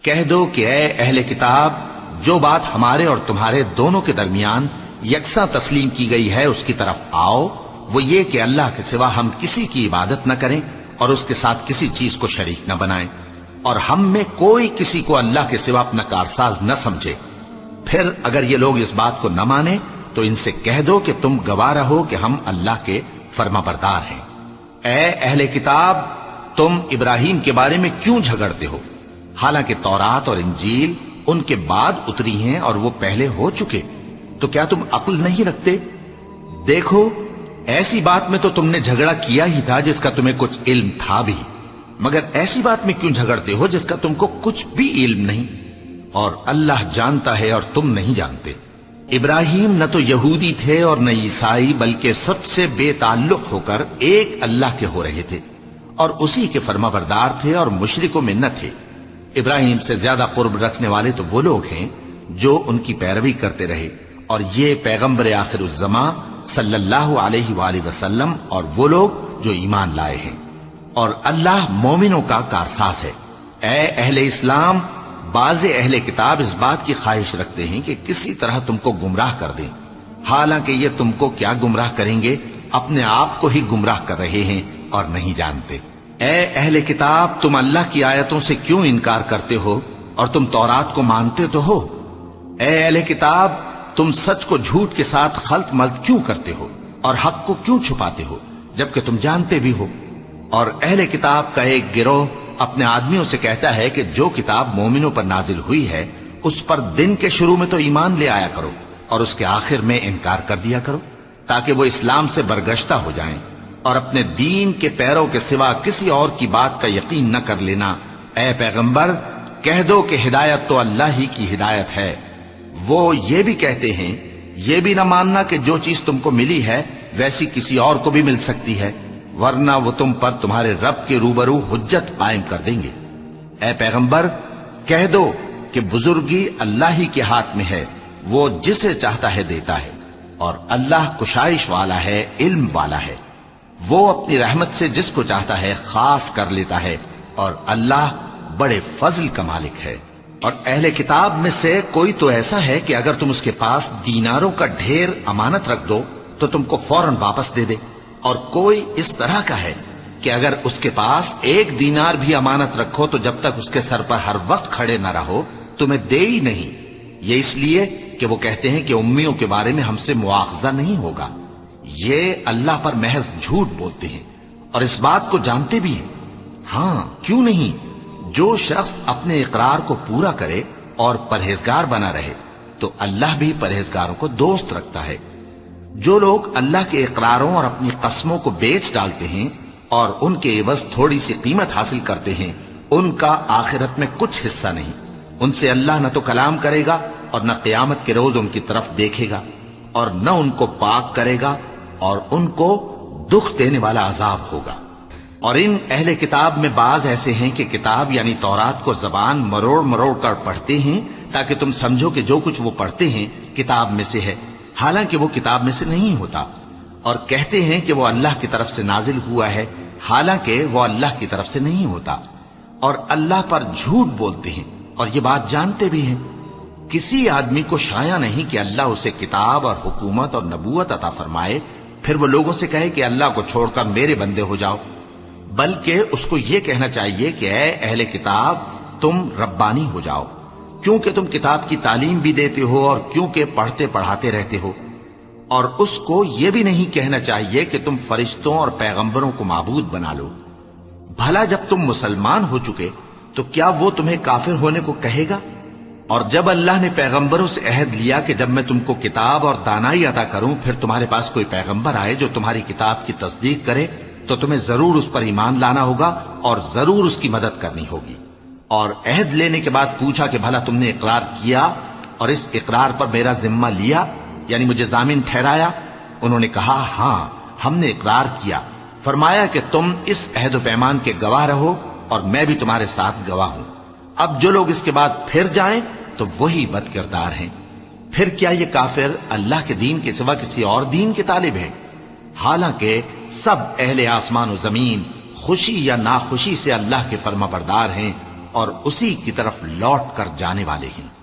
کہہ دو کہ اے اہل کتاب، جو بات ہمارے اور تمہارے دونوں کے درمیان یکساں تسلیم کی گئی ہے اس کی طرف آؤ، وہ یہ کہ اللہ کے سوا ہم کسی کی عبادت نہ کریں اور اس کے ساتھ کسی چیز کو شریک نہ بنائیں، اور ہم میں کوئی کسی کو اللہ کے سوا اپنا کارساز نہ سمجھے۔ پھر اگر یہ لوگ اس بات کو نہ مانیں تو ان سے کہہ دو کہ تم گواہ رہو کہ ہم اللہ کے فرما بردار ہیں۔ اے اہل کتاب، تم ابراہیم کے بارے میں کیوں جھگڑتے ہو؟ حالانکہ تورات اور انجیل ان کے بعد اتری ہیں اور وہ پہلے ہو چکے، تو کیا تم عقل نہیں رکھتے؟ دیکھو، ایسی بات میں تو تم نے جھگڑا کیا ہی تھا جس کا تمہیں کچھ علم تھا بھی، مگر ایسی بات میں کیوں جھگڑتے ہو جس کا تم کو کچھ بھی علم نہیں؟ اور اللہ جانتا ہے اور تم نہیں جانتے۔ ابراہیم نہ تو یہودی تھے اور نہ عیسائی، بلکہ سب سے بے تعلق ہو کر ایک اللہ کے ہو رہے تھے، اور اسی کے فرما بردار تھے اور مشرکوں میں نہ تھے۔ ابراہیم سے زیادہ قرب رکھنے والے تو وہ لوگ ہیں جو ان کی پیروی کرتے رہے، اور یہ پیغمبر آخر الزماں صلی اللہ علیہ وآلہ وسلم اور وہ لوگ جو ایمان لائے ہیں، اور اللہ مومنوں کا کارساز ہے۔ اے اہل اسلام، بعض اہل کتاب اس بات کی خواہش رکھتے ہیں کہ کسی طرح تم کو گمراہ کر دیں، حالانکہ یہ تم کو کیا گمراہ کریں گے، اپنے آپ کو ہی گمراہ کر رہے ہیں اور نہیں جانتے۔ اے اہل کتاب، تم اللہ کی آیتوں سے کیوں انکار کرتے ہو اور تم تورات کو مانتے تو ہو؟ اے اہل کتاب، تم سچ کو جھوٹ کے ساتھ خلط ملط کیوں کرتے ہو اور حق کو کیوں چھپاتے ہو جبکہ تم جانتے بھی ہو؟ اور اہل کتاب کا ایک گروہ اپنے آدمیوں سے کہتا ہے کہ جو کتاب مومنوں پر نازل ہوئی ہے اس پر دن کے شروع میں تو ایمان لے آیا کرو اور اس کے آخر میں انکار کر دیا کرو، تاکہ وہ اسلام سے برگشتہ ہو جائیں، اور اپنے دین کے پیروں کے سوا کسی اور کی بات کا یقین نہ کر لینا۔ اے پیغمبر، کہہ دو کہ ہدایت تو اللہ ہی کی ہدایت ہے۔ وہ یہ بھی کہتے ہیں، یہ بھی نہ ماننا کہ جو چیز تم کو ملی ہے ویسی کسی اور کو بھی مل سکتی ہے، ورنہ وہ تم پر تمہارے رب کے روبرو حجت قائم کر دیں گے۔ اے پیغمبر، کہہ دو کہ بزرگی اللہ ہی کے ہاتھ میں ہے، وہ جسے چاہتا ہے دیتا ہے، اور اللہ کشائش والا ہے، علم والا ہے۔ وہ اپنی رحمت سے جس کو چاہتا ہے خاص کر لیتا ہے، اور اللہ بڑے فضل کا مالک ہے۔ اور اہل کتاب میں سے کوئی تو ایسا ہے کہ اگر تم اس کے پاس دیناروں کا ڈھیر امانت رکھ دو تو تم کو فوراً واپس دے دے، اور کوئی اس طرح کا ہے کہ اگر اس کے پاس 1 دینار بھی امانت رکھو تو جب تک اس کے سر پر ہر وقت کھڑے نہ رہو تمہیں دے ہی نہیں۔ یہ اس لیے کہ وہ کہتے ہیں کہ امیوں کے بارے میں ہم سے مواخذہ نہیں ہوگا۔ یہ اللہ پر محض جھوٹ بولتے ہیں اور اس بات کو جانتے بھی ہیں۔ ہاں، کیوں نہیں؟ جو شخص اپنے اقرار کو پورا کرے اور پرہیزگار بنا رہے تو اللہ بھی پرہیزگاروں کو دوست رکھتا ہے۔ جو لوگ اللہ کے اقراروں اور اپنی قسموں کو بیچ ڈالتے ہیں اور ان کے عوض تھوڑی سی قیمت حاصل کرتے ہیں، ان کا آخرت میں کچھ حصہ نہیں۔ ان سے اللہ نہ تو کلام کرے گا اور نہ قیامت کے روز ان کی طرف دیکھے گا، اور نہ ان کو پاک کرے گا، اور ان کو دکھ دینے والا عذاب ہوگا۔ اور ان اہل کتاب میں بعض ایسے ہیں کہ کتاب یعنی تورات کو زبان مروڑ مروڑ کر پڑھتے ہیں تاکہ تم سمجھو کہ جو کچھ وہ پڑھتے ہیں کتاب میں سے ہے، حالانکہ وہ کتاب میں سے نہیں ہوتا، اور کہتے ہیں کہ وہ اللہ کی طرف سے نازل ہوا ہے، حالانکہ وہ اللہ کی طرف سے نہیں ہوتا، اور اللہ پر جھوٹ بولتے ہیں اور یہ بات جانتے بھی ہیں۔ کسی آدمی کو شایع نہیں کہ اللہ اسے کتاب اور حکومت اور نبوت عطا فرمائے، پھر وہ لوگوں سے کہے کہ اللہ کو چھوڑ کر میرے بندے ہو جاؤ، بلکہ اس کو یہ کہنا چاہیے کہ اے اہل کتاب، تم ربانی ہو جاؤ، کیونکہ تم کتاب کی تعلیم بھی دیتے ہو اور کیونکہ پڑھتے پڑھاتے رہتے ہو۔ اور اس کو یہ بھی نہیں کہنا چاہیے کہ تم فرشتوں اور پیغمبروں کو معبود بنا لو۔ بھلا جب تم مسلمان ہو چکے تو کیا وہ تمہیں کافر ہونے کو کہے گا؟ اور جب اللہ نے پیغمبروں سے عہد لیا کہ جب میں تم کو کتاب اور دانائی عطا کروں پھر تمہارے پاس کوئی پیغمبر آئے جو تمہاری کتاب کی تصدیق کرے تو تمہیں ضرور اس پر ایمان لانا ہوگا اور ضرور اس کی مدد کرنی ہوگی۔ اور عہد لینے کے بعد پوچھا کہ بھلا تم نے اقرار کیا اور اس اقرار پر میرا ذمہ لیا، یعنی مجھے ضامن ٹھہرایا؟ انہوں نے کہا ہاں، ہم نے اقرار کیا۔ فرمایا کہ تم اس عہد و پیمان کے گواہ رہو اور میں بھی تمہارے ساتھ گواہ ہوں۔ اب جو لوگ اس کے بعد پھر جائیں تو وہی بد کردار ہیں۔ پھر کیا یہ کافر اللہ کے دین کے سوا کسی اور دین کے طالب ہیں؟ حالانکہ سب اہل آسمان و زمین خوشی یا ناخوشی سے اللہ کے فرما بردار ہیں، اور اسی کی طرف لوٹ کر جانے والے ہیں۔